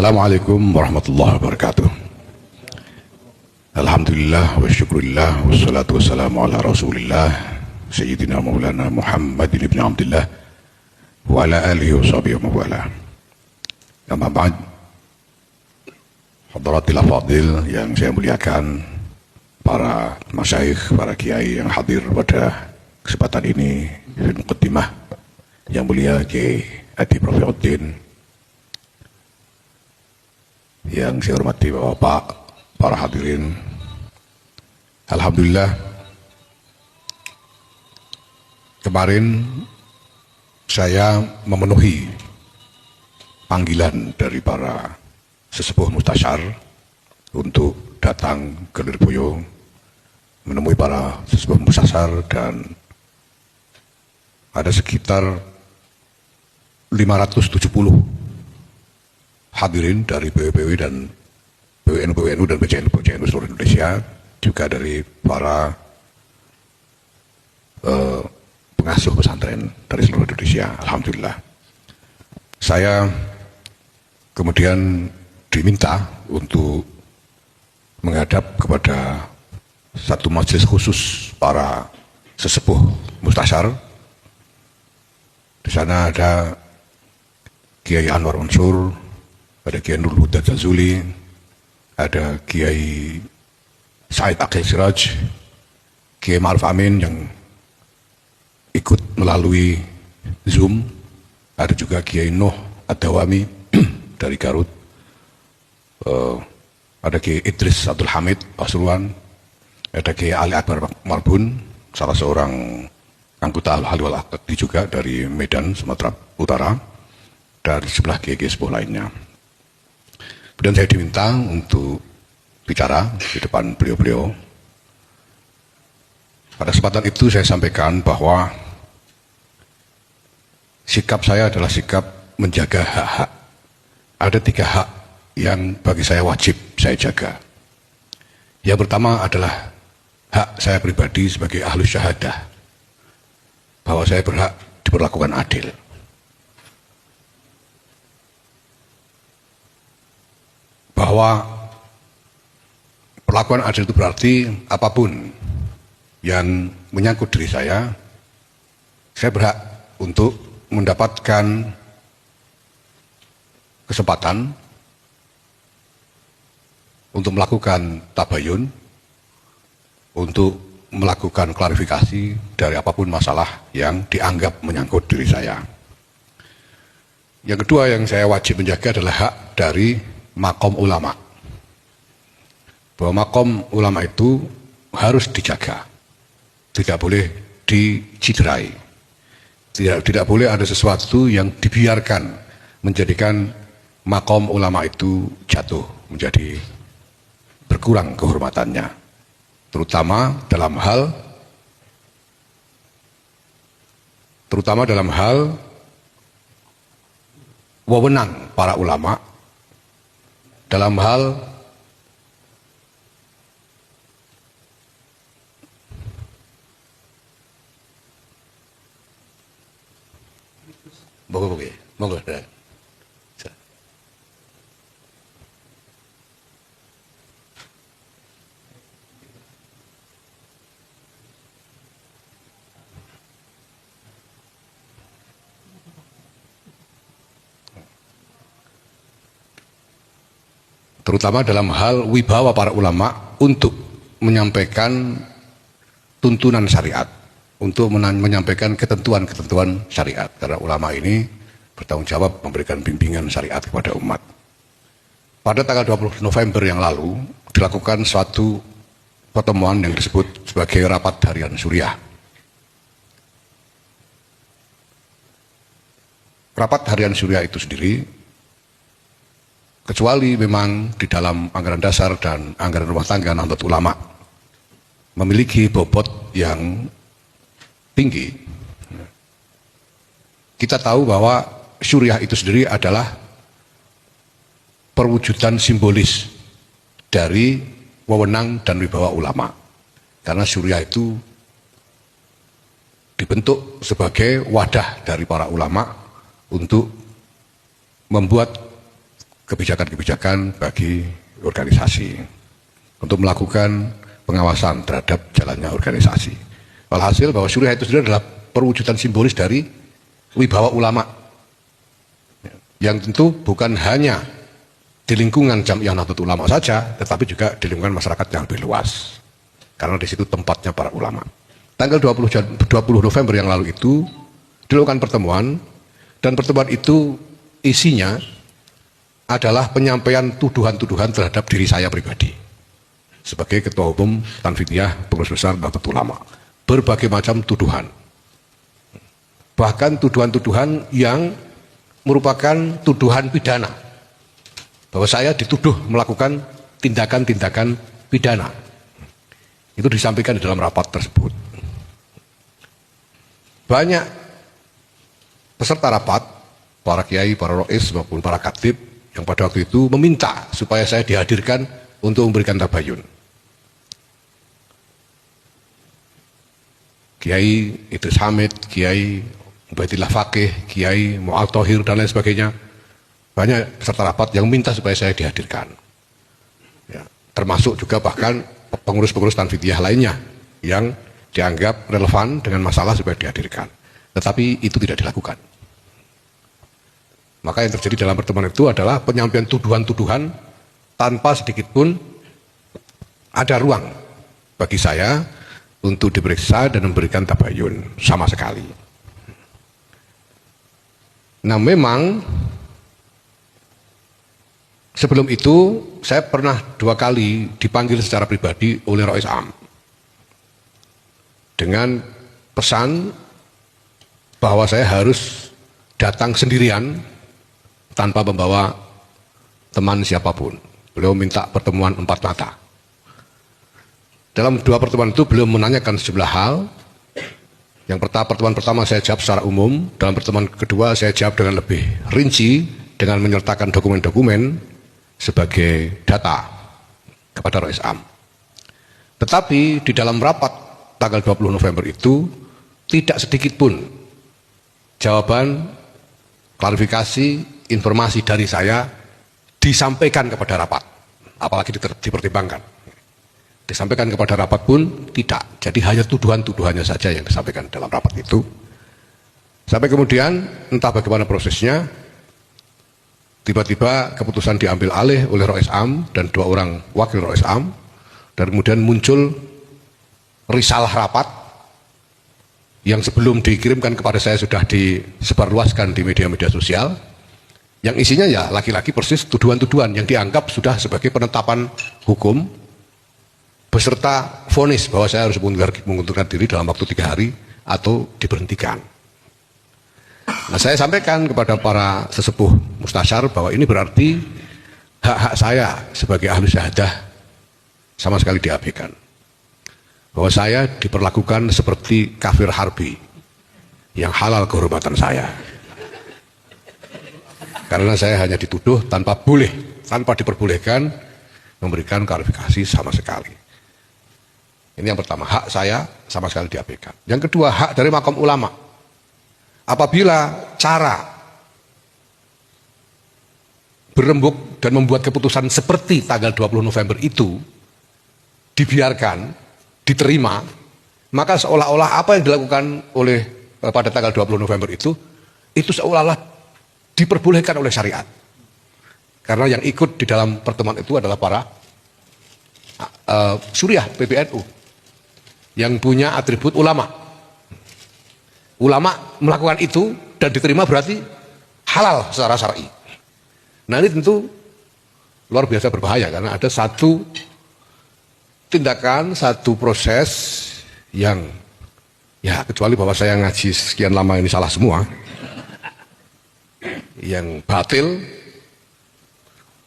Assalamualaikum warahmatullahi wabarakatuh. Alhamdulillah wa syukurillah wassalatu wassalamu ala rasulillah Sayyidina Maulana Muhammad ibn Abdullah wa ala alihi wa sahbihi wa mawala. Amma ba'd, hadaratil afadil yang saya muliakan, para masyayikh, para kiai yang hadir pada kesempatan ini, muqaddimah yang mulia Kiai Adi Rafiuddin, yang saya hormati Bapak, para hadirin. Alhamdulillah, kemarin saya memenuhi panggilan dari para sesepuh mustasyar untuk datang ke Lirboyo menemui para sesepuh mustasyar, dan ada sekitar 570 hadirin dari PWPW dan PWNU dan PCNU seluruh Indonesia, juga dari para pengasuh pesantren dari seluruh Indonesia. Alhamdulillah. Saya kemudian diminta untuk menghadap kepada satu majelis khusus para sesepuh mustasyar. Di sana ada Kiai Anwar Mansur, ada Kiai Nurul Huda Jazuli, ada Kiai Said Aqil Siraj, Kiai Ma'ruf Amin yang ikut melalui Zoom, ada juga Kiai Nuh Ad-Dawami dari Garut, ada Kiai Idris Abdul Hamid Pasuruan, ada Kiai Ali Akbar Marbun, salah seorang anggota Al-Hal wal Aqdi juga dari Medan, Sumatera Utara, dan sebelah Kiai sepuh lainnya. Kemudian saya diminta untuk bicara di depan beliau-beliau. Pada kesempatan itu saya sampaikan bahwa sikap saya adalah sikap menjaga hak-hak. Ada 3 hak yang bagi saya wajib saya jaga. Yang pertama adalah hak saya pribadi sebagai ahlu syahadah, bahwa saya berhak diperlakukan adil. Bahwa perlakuan adil itu berarti apapun yang menyangkut diri saya berhak untuk mendapatkan kesempatan untuk melakukan tabayun, untuk melakukan klarifikasi dari apapun masalah yang dianggap menyangkut diri saya. Yang kedua yang saya wajib menjaga adalah hak dari maqam ulama, bahwa maqam ulama itu harus dijaga, tidak boleh diciderai, tidak boleh ada sesuatu yang dibiarkan menjadikan maqam ulama itu jatuh, menjadi berkurang kehormatannya, terutama dalam hal wewenang para ulama, dalam hal monggo. Terutama dalam hal wibawa para ulama untuk menyampaikan tuntunan syariat, untuk menyampaikan ketentuan-ketentuan syariat, karena ulama ini bertanggung jawab memberikan bimbingan syariat kepada umat. Pada tanggal 20 November yang lalu dilakukan suatu pertemuan yang disebut sebagai rapat harian Suriah. Rapat harian Suriah itu sendiri, kecuali memang di dalam anggaran dasar dan anggaran rumah tangga Nahdlatul Ulama memiliki bobot yang tinggi, kita tahu bahwa Suriah itu sendiri adalah perwujudan simbolis dari wewenang dan wibawa ulama, karena Suriah itu dibentuk sebagai wadah dari para ulama untuk membuat kebijakan-kebijakan bagi organisasi untuk melakukan pengawasan terhadap jalannya organisasi. Walhasil bahwa Syuriah itu sendiri adalah perwujudan simbolis dari wibawa ulama yang tentu bukan hanya di lingkungan Jam'iyah Nahdlatul Ulama saja, tetapi juga di lingkungan masyarakat yang lebih luas. Karena di situ tempatnya para ulama. Tanggal 20 November yang lalu itu dilakukan pertemuan, dan pertemuan itu isinya adalah penyampaian tuduhan-tuduhan terhadap diri saya pribadi sebagai Ketua Umum Tanfidiyah Pengurus Besar Nahdlatul Ulama. Berbagai macam tuduhan, bahkan tuduhan-tuduhan yang merupakan tuduhan pidana, bahwa saya dituduh melakukan tindakan-tindakan pidana. Itu disampaikan di dalam rapat tersebut. Banyak peserta rapat, para kiai, para rois maupun para khatib yang pada waktu itu meminta supaya saya dihadirkan untuk memberikan tabayun. Kiai Idris Hamid, Kiai Ubaidillah Faqih, Kiai Mu'al Thohir dan lain sebagainya, banyak peserta rapat yang minta supaya saya dihadirkan. Ya, termasuk juga bahkan pengurus-pengurus Tanfidiyah lainnya yang dianggap relevan dengan masalah supaya dihadirkan. Tetapi itu tidak dilakukan. Maka yang terjadi dalam pertemuan itu adalah penyampaian tuduhan-tuduhan tanpa sedikit pun ada ruang bagi saya untuk diperiksa dan memberikan tabayun sama sekali. Nah, memang sebelum itu saya pernah 2 kali dipanggil secara pribadi oleh Rois Am dengan pesan bahwa saya harus datang sendirian tanpa membawa teman siapapun. Beliau minta pertemuan 4 mata. Dalam 2 pertemuan itu beliau menanyakan sejumlah hal. Yang pertemuan pertama saya jawab secara umum, dalam pertemuan kedua saya jawab dengan lebih rinci dengan menyertakan dokumen-dokumen sebagai data kepada Rois Am. Tetapi di dalam rapat tanggal 20 November itu tidak sedikit pun jawaban, klarifikasi, informasi dari saya disampaikan kepada rapat, apalagi dipertimbangkan. Disampaikan kepada rapat pun tidak, jadi hanya tuduhan-tuduhannya saja yang disampaikan dalam rapat itu. Sampai kemudian entah bagaimana prosesnya, tiba-tiba keputusan diambil alih oleh Rois Am dan 2 orang wakil Rois Am, dan kemudian muncul risalah rapat yang sebelum dikirimkan kepada saya sudah disebarluaskan di media-media sosial, yang isinya ya laki-laki persis tuduhan-tuduhan yang dianggap sudah sebagai penetapan hukum beserta vonis bahwa saya harus mengundurkan diri dalam waktu 3 hari atau diberhentikan. Nah, saya sampaikan kepada para sesepuh mustasyar bahwa ini berarti hak-hak saya sebagai ahli syahadah sama sekali diabaikan. Bahwa saya diperlakukan seperti kafir harbi yang halal kehormatan saya. Karena saya hanya dituduh tanpa diperbolehkan memberikan klarifikasi sama sekali. Ini yang pertama, hak saya sama sekali diabaikan. Yang kedua, hak dari makom ulama. Apabila cara berembuk dan membuat keputusan seperti tanggal 20 November itu dibiarkan, diterima, maka seolah-olah apa yang dilakukan oleh pada tanggal 20 November itu seolah-olah diperbolehkan oleh syariat. Karena yang ikut di dalam pertemuan itu adalah para Syuriah PBNU yang punya atribut ulama. Ulama melakukan itu dan diterima berarti halal secara syar'i. Nah, ini tentu luar biasa berbahaya karena ada satu tindakan, satu proses yang ya kecuali bahwa saya ngaji sekian lama ini salah semua, yang batil.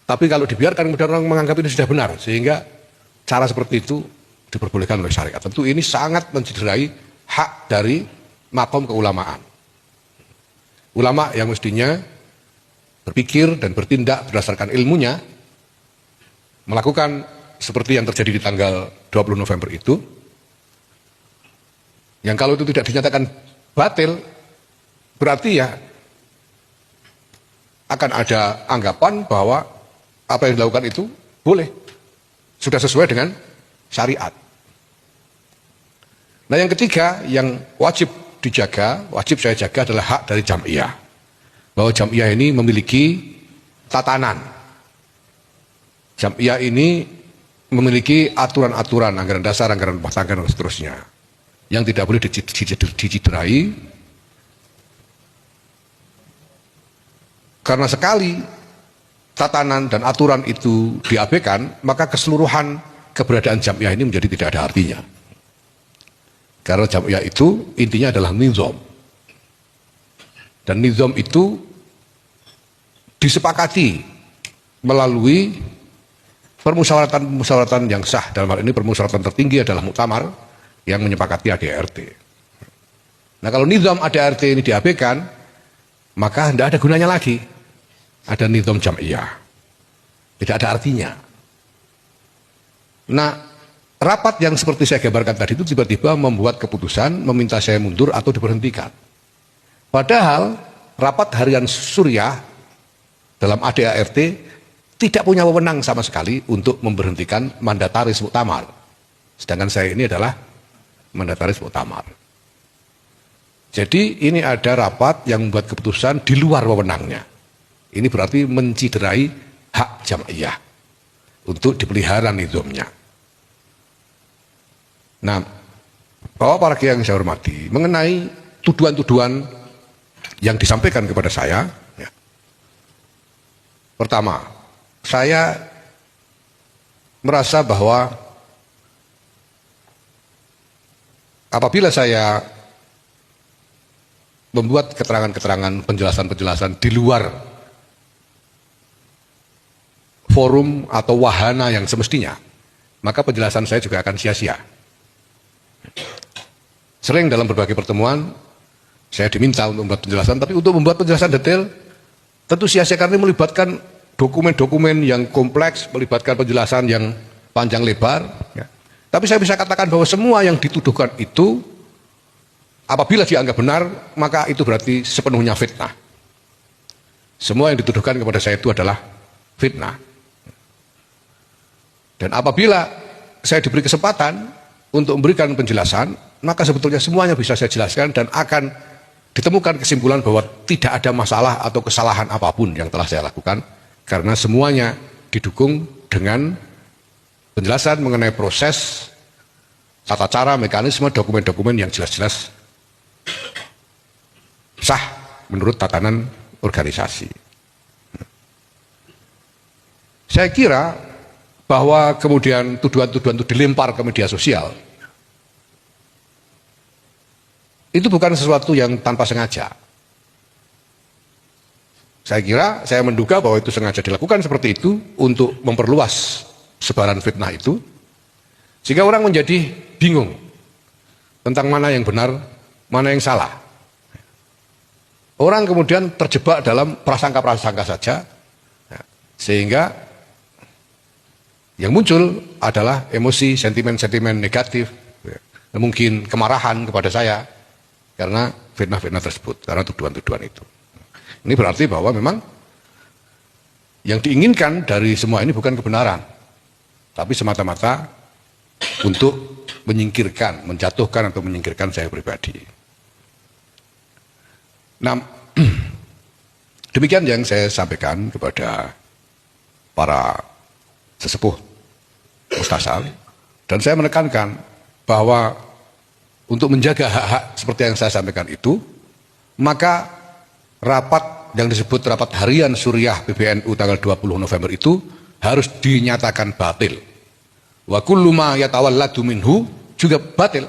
Tapi kalau dibiarkan kemudian orang menganggap ini sudah benar, sehingga cara seperti itu diperbolehkan oleh syariat. Tentu ini sangat mencederai hak dari makom keulamaan. Ulama yang mestinya berpikir dan bertindak berdasarkan ilmunya, melakukan seperti yang terjadi di tanggal 20 November itu, yang kalau itu tidak dinyatakan batil, berarti ya akan ada anggapan bahwa apa yang dilakukan itu boleh, sudah sesuai dengan syariat. Nah yang ketiga yang wajib dijaga, wajib saya jaga adalah hak dari jam'iyah. Bahwa jam'iyah ini memiliki tatanan. Jam'iyah ini memiliki aturan-aturan, anggaran dasar, anggaran rumah tangga, dan seterusnya. Yang tidak boleh diciderai. Karena sekali tatanan dan aturan itu diabaikan, maka keseluruhan keberadaan jam'iyah ini menjadi tidak ada artinya. Karena jam'iyah itu intinya adalah nizam. Dan nizam itu disepakati melalui permusyawaratan yang sah. Dalam hal ini permusyawaratan tertinggi adalah muktamar yang menyepakati ADART. Nah kalau nizam ADART ini diabaikan, maka tidak ada gunanya lagi. Ada nizam jam'iyah. Tidak ada artinya. Nah, rapat yang seperti saya gambarkan tadi itu tiba-tiba membuat keputusan meminta saya mundur atau diberhentikan. Padahal rapat harian Suriah dalam ADART tidak punya wewenang sama sekali untuk memberhentikan mandataris muktamar. Sedangkan saya ini adalah mandataris muktamar. Jadi ini ada rapat yang membuat keputusan di luar wewenangnya. Ini berarti menciderai hak jam'iyah untuk dipelihara nizamnya. Nah, Bapak para kiai yang saya hormati, mengenai tuduhan-tuduhan yang disampaikan kepada saya, ya. Pertama, saya merasa bahwa apabila saya membuat keterangan-keterangan, penjelasan-penjelasan di luar forum atau wahana yang semestinya, maka penjelasan saya juga akan sia-sia. Sering dalam berbagai pertemuan saya diminta untuk membuat penjelasan, tapi untuk membuat penjelasan detail tentu sia-sia karena melibatkan dokumen-dokumen yang kompleks, melibatkan penjelasan yang panjang lebar, ya. Tapi saya bisa katakan bahwa semua yang dituduhkan itu apabila dianggap benar, maka itu berarti sepenuhnya fitnah. Semua yang dituduhkan kepada saya itu adalah fitnah. Dan apabila saya diberi kesempatan untuk memberikan penjelasan, maka sebetulnya semuanya bisa saya jelaskan dan akan ditemukan kesimpulan bahwa tidak ada masalah atau kesalahan apapun yang telah saya lakukan, karena semuanya didukung dengan penjelasan mengenai proses, tata cara, mekanisme, dokumen-dokumen yang jelas-jelas sah menurut tatanan organisasi. Saya kira bahwa kemudian tuduhan-tuduhan itu dilempar ke media sosial, itu bukan sesuatu yang tanpa sengaja. Saya kira, saya menduga bahwa itu sengaja dilakukan seperti itu untuk memperluas sebaran fitnah itu, sehingga orang menjadi bingung tentang mana yang benar, mana yang salah. Orang kemudian terjebak dalam prasangka-prasangka saja, sehingga yang muncul adalah emosi, sentimen-sentimen negatif, mungkin kemarahan kepada saya karena fitnah-fitnah tersebut, karena tuduhan-tuduhan itu. Ini berarti bahwa memang yang diinginkan dari semua ini bukan kebenaran, tapi semata-mata untuk menyingkirkan, menjatuhkan atau menyingkirkan saya pribadi. Nah, demikian yang saya sampaikan kepada para sesepuh Mustasar, dan saya menekankan bahwa untuk menjaga hak-hak seperti yang saya sampaikan itu, maka rapat yang disebut rapat harian Suriah PBNU tanggal 20 November itu harus dinyatakan batil. Wa kullu ma yatawalladu minhu juga batil.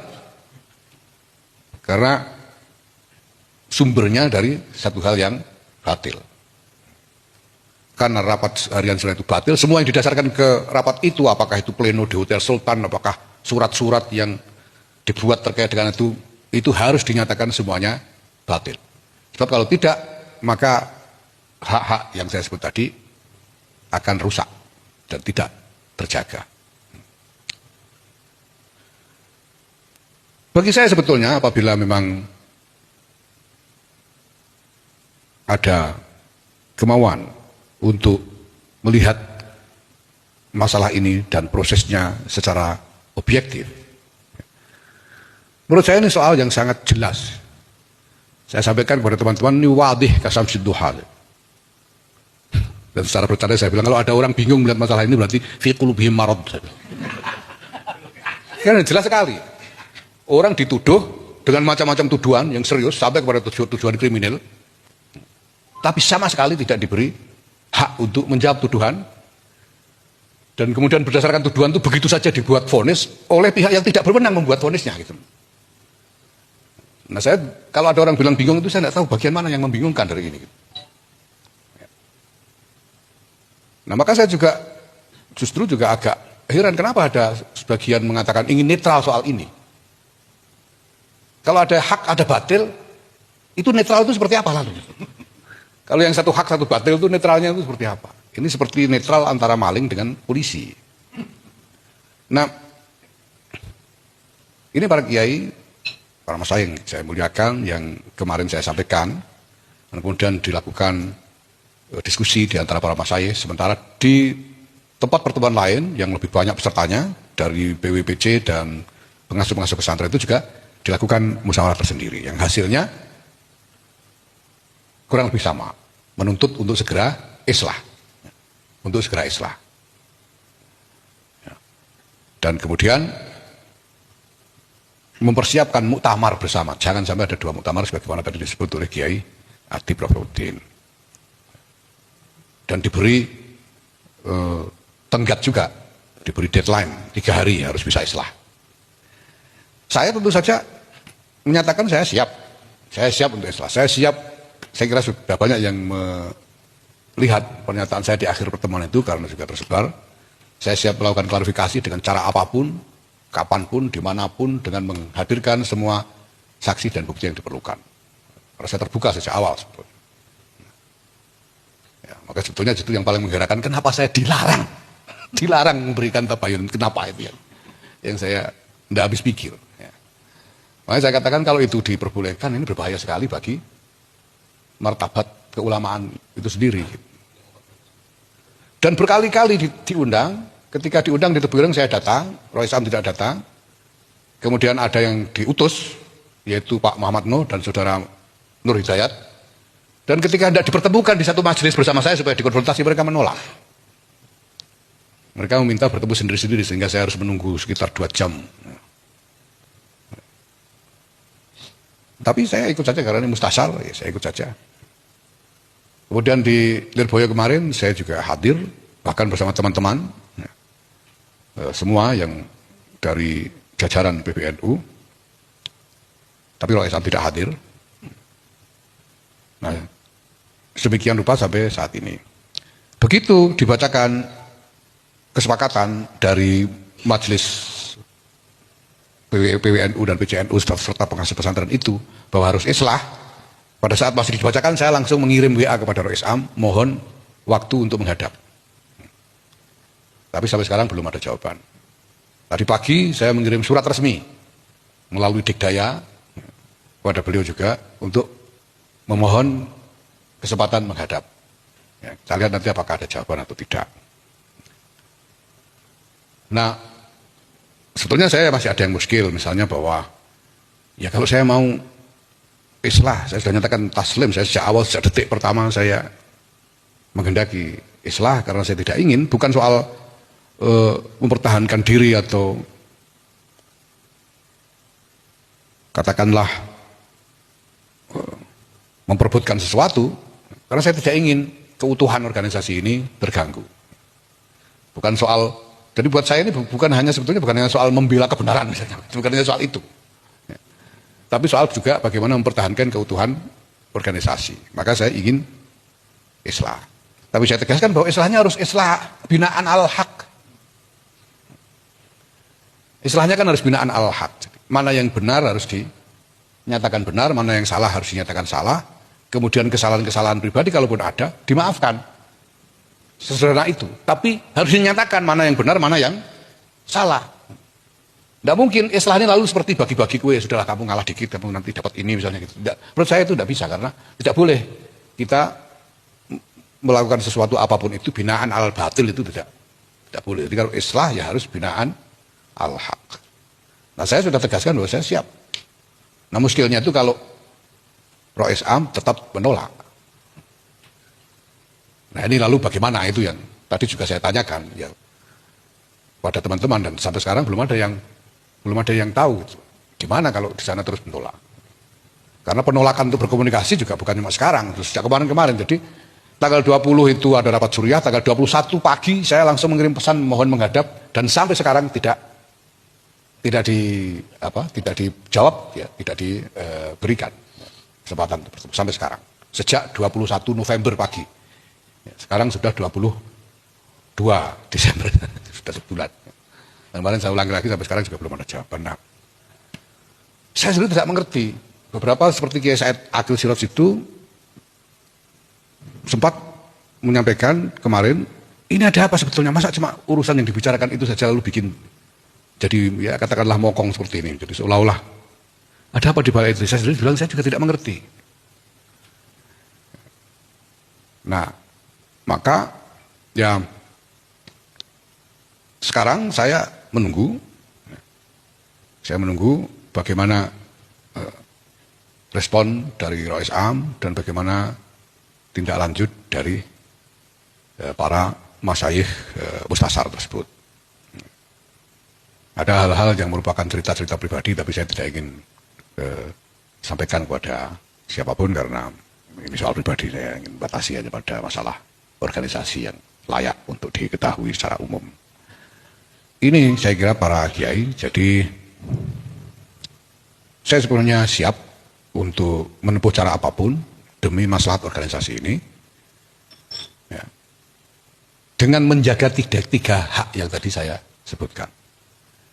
Karena sumbernya dari satu hal yang batil. Karena rapat harian Suriah itu batil, semua yang didasarkan ke rapat itu, apakah itu pleno di Hotel Sultan, apakah surat-surat yang dibuat terkait dengan itu harus dinyatakan semuanya batil. Sebab kalau tidak, maka hak-hak yang saya sebut tadi akan rusak dan tidak terjaga. Bagi saya sebetulnya apabila memang ada kemauan untuk melihat masalah ini dan prosesnya secara objektif. Menurut saya ini soal yang sangat jelas. Saya sampaikan kepada teman-teman, ini wadih kasamsid duha. Dan secara bercanda saya bilang, kalau ada orang bingung melihat masalah ini berarti fi qulubihim marad. Kan jelas sekali. Orang dituduh dengan macam-macam tuduhan yang serius sampai kepada tujuan kriminal, tapi sama sekali tidak diberi hak untuk menjawab tuduhan. Dan kemudian berdasarkan tuduhan itu begitu saja dibuat vonis oleh pihak yang tidak berwenang membuat vonisnya gitu. Nah, saya kalau ada orang bilang bingung itu saya tidak tahu bagian mana yang membingungkan dari ini. Nah, maka saya justru juga agak heran kenapa ada sebagian mengatakan ingin netral soal ini. Kalau ada hak, ada batil, itu netral itu seperti apa lalu? Kalau yang satu hak, satu batil itu netralnya itu seperti apa? Ini seperti netral antara maling dengan polisi. Nah, ini para kiai, para masyayikh yang saya muliakan, yang kemarin saya sampaikan, dan kemudian dilakukan diskusi di antara para masyayikh, sementara di tempat pertemuan lain yang lebih banyak pesertanya dari PWPC dan pengasuh-pengasuh pesantren itu juga dilakukan musyawarah tersendiri yang hasilnya kurang lebih sama, menuntut untuk segera islah, dan kemudian mempersiapkan muktamar bersama. Jangan sampai ada dua muktamar sebagaimana tadi disebut oleh Kiai Atib Rafiuddin, dan diberi tenggat juga, diberi deadline 3 hari harus bisa islah. Saya tentu saja menyatakan saya siap untuk islah. Saya kira sudah banyak yang melihat pernyataan saya di akhir pertemuan itu karena juga tersebar. Saya siap melakukan klarifikasi dengan cara apapun, kapanpun, dimanapun, dengan menghadirkan semua saksi dan bukti yang diperlukan. Karena saya terbuka sejak awal sebetulnya. Ya, maka sebetulnya itu yang paling mengherankan, kenapa saya dilarang memberikan tabayun, kenapa itu yang saya tidak habis pikir. Ya. Makanya saya katakan kalau itu diperbolehkan, ini berbahaya sekali bagi martabat keulamaan itu sendiri. Dan berkali-kali diundang, ketika diundang di Tebuireng saya datang, Roy Sam tidak datang. Kemudian ada yang diutus, yaitu Pak Muhammad Nuh dan Saudara Nur Hidayat. Dan ketika tidak dipertemukan di satu majelis bersama saya supaya dikonfrontasi, mereka menolak. Mereka meminta bertemu sendiri-sendiri sehingga saya harus menunggu sekitar 2 jam. Tapi saya ikut saja karena ini mustasar, ya saya ikut saja. Kemudian di Lirboyo kemarin saya juga hadir, bahkan bersama teman-teman, semua yang dari jajaran PBNU, tapi Roy Sam tidak hadir. Nah, sedemikian rupa sampai saat ini. Begitu dibacakan kesepakatan dari majelis PWNU dan PCNU serta pengasuh pesantren itu bahwa harus islah. Pada saat masih dibacakan saya langsung mengirim WA kepada Roy Sam, mohon waktu untuk menghadap. Tapi sampai sekarang belum ada jawaban. Tadi pagi saya mengirim surat resmi melalui Dikdaya kepada beliau juga untuk memohon kesempatan menghadap. Ya, kita lihat nanti apakah ada jawaban atau tidak. Nah, sebetulnya saya masih ada yang muskil, misalnya bahwa ya kalau saya mau islah, saya sudah nyatakan taslim, saya sejak awal, sejak detik pertama saya menghendaki islah karena saya tidak ingin, bukan soal mempertahankan diri atau katakanlah memperebutkan sesuatu, karena saya tidak ingin keutuhan organisasi ini terganggu. Bukan soal, jadi buat saya ini bukan hanya soal membela kebenaran misalnya, bukan hanya soal itu. Ya. Tapi soal juga bagaimana mempertahankan keutuhan organisasi. Maka saya ingin islah. Tapi saya tegaskan bahwa islahnya harus islah binaan al-haq. Islahnya kan harus binaan al-haq. Mana yang benar harus dinyatakan benar, mana yang salah harus dinyatakan salah. Kemudian kesalahan-kesalahan pribadi kalaupun ada, dimaafkan. Sesederhana itu. Tapi harus dinyatakan mana yang benar, mana yang salah. Tidak mungkin islahnya lalu seperti bagi-bagi kue, sudahlah kamu ngalah dikit, kamu nanti dapat ini misalnya gitu. Menurut saya itu tidak bisa, karena tidak boleh kita melakukan sesuatu apapun itu binaan al batil itu tidak boleh. Jadi kalau islah ya harus binaan al haq. Nah saya sudah tegaskan bahwa saya siap. Nah muskilnya itu kalau Rois Am tetap menolak. Nah ini lalu bagaimana itu yang tadi juga saya tanyakan ya pada teman-teman, dan sampai sekarang belum ada yang tahu gitu. Gimana kalau di sana terus menolak. Karena penolakan untuk berkomunikasi juga bukan cuma sekarang, sejak kemarin-kemarin. Jadi tanggal 20 itu ada rapat suriah, tanggal 21 pagi saya langsung mengirim pesan mohon menghadap, dan sampai sekarang tidak dijawab ya, tidak diberikan kesempatan untuk bertemu sampai sekarang. Sejak 21 November pagi. Ya, sekarang sudah 22 Desember, sudah sebulan. Dan kemarin saya ulangi lagi sampai sekarang juga belum ada jawaban. Nah, saya sendiri tidak mengerti. Beberapa seperti Kiai Said Akil Siraj itu sempat menyampaikan kemarin, ini ada apa sebetulnya, masa cuma urusan yang dibicarakan itu saja lalu bikin jadi ya katakanlah mokong seperti ini, jadi seolah-olah ada apa di balik itu. Saya sendiri bilang saya juga tidak mengerti. Nah maka ya sekarang saya menunggu bagaimana respon dari Rois Am dan bagaimana tindak lanjut dari para masyayikh mustasar tersebut. Ada hal-hal yang merupakan cerita-cerita pribadi, tapi saya tidak ingin sampaikan kepada siapapun karena ini soal pribadi. Saya ingin batasi hanya pada masalah organisasi yang layak untuk diketahui secara umum. Ini saya kira para kiai, jadi saya sebenarnya siap untuk menempuh cara apapun demi maslahat organisasi ini, ya, dengan menjaga tiga hak yang tadi saya sebutkan,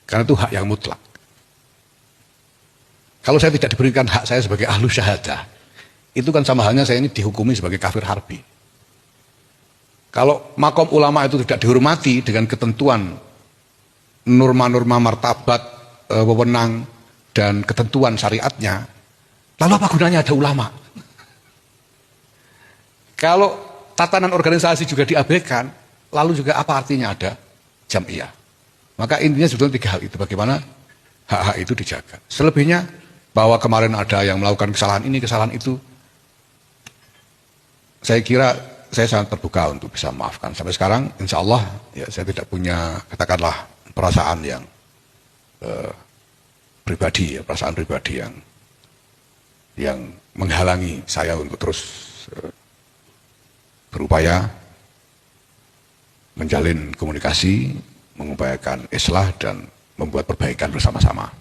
karena itu hak yang mutlak. Kalau saya tidak diberikan hak saya sebagai ahlu syahadah, itu kan sama halnya saya ini dihukumi sebagai kafir harbi. Kalau makom ulama itu tidak dihormati dengan ketentuan norma-norma martabat, wewenang dan ketentuan syariatnya, lalu apa gunanya ada ulama? Kalau tatanan organisasi juga diabaikan, lalu juga apa artinya ada jamiah? Maka intinya sebetulnya tiga hal itu, bagaimana hak-hak itu dijaga. Selebihnya bahwa kemarin ada yang melakukan kesalahan ini, kesalahan itu, saya kira saya sangat terbuka untuk bisa memaafkan. Sampai sekarang insya Allah ya, saya tidak punya katakanlah perasaan yang pribadi, ya, perasaan pribadi yang menghalangi saya untuk terus berupaya menjalin komunikasi, mengupayakan islah dan membuat perbaikan bersama-sama.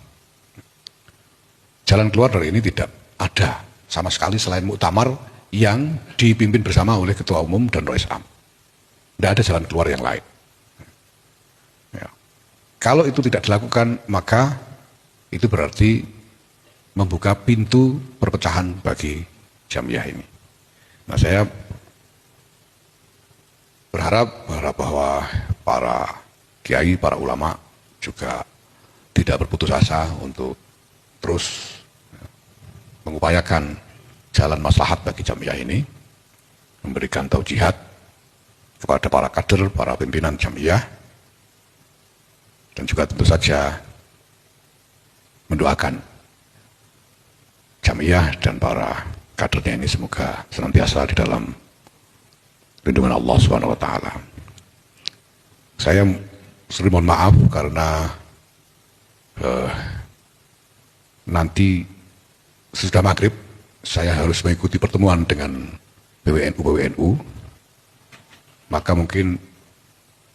Jalan keluar dari ini tidak ada sama sekali selain muktamar yang dipimpin bersama oleh Ketua Umum dan Rois Am. Tidak ada jalan keluar yang lain. Ya. Kalau itu tidak dilakukan, maka itu berarti membuka pintu perpecahan bagi jamiah ini. Nah, saya berharap bahwa para kiai, para ulama juga tidak berputus asa untuk terus mengupayakan jalan maslahat bagi jamiah ini, memberikan taujihat kepada para kader, para pimpinan jamiah, dan juga tentu saja mendoakan jamiah dan para kadernya ini semoga senantiasa di dalam lindungan Allah Subhanahu wa taala. Saya sering mohon maaf karena nanti sesudah maghrib saya harus mengikuti pertemuan dengan PWNU, maka mungkin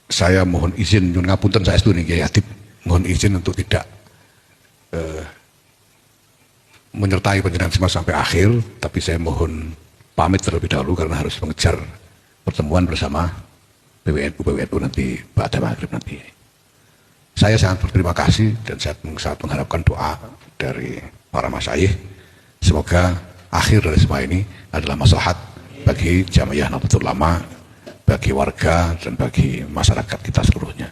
saya mohon izin, nyun ngapunten saya setuju Kiai Hatib, mohon izin untuk tidak menyertai penjelasan semua sampai akhir, tapi saya mohon pamit terlebih dahulu karena harus mengejar pertemuan bersama PWNU nanti pada maghrib nanti. Saya sangat berterima kasih dan saya sangat mengharapkan doa dari para masyayikh. Semoga akhir dari semua ini adalah maslahat bagi Jamiah Nahdlatul Ulama, bagi warga dan bagi masyarakat kita seluruhnya.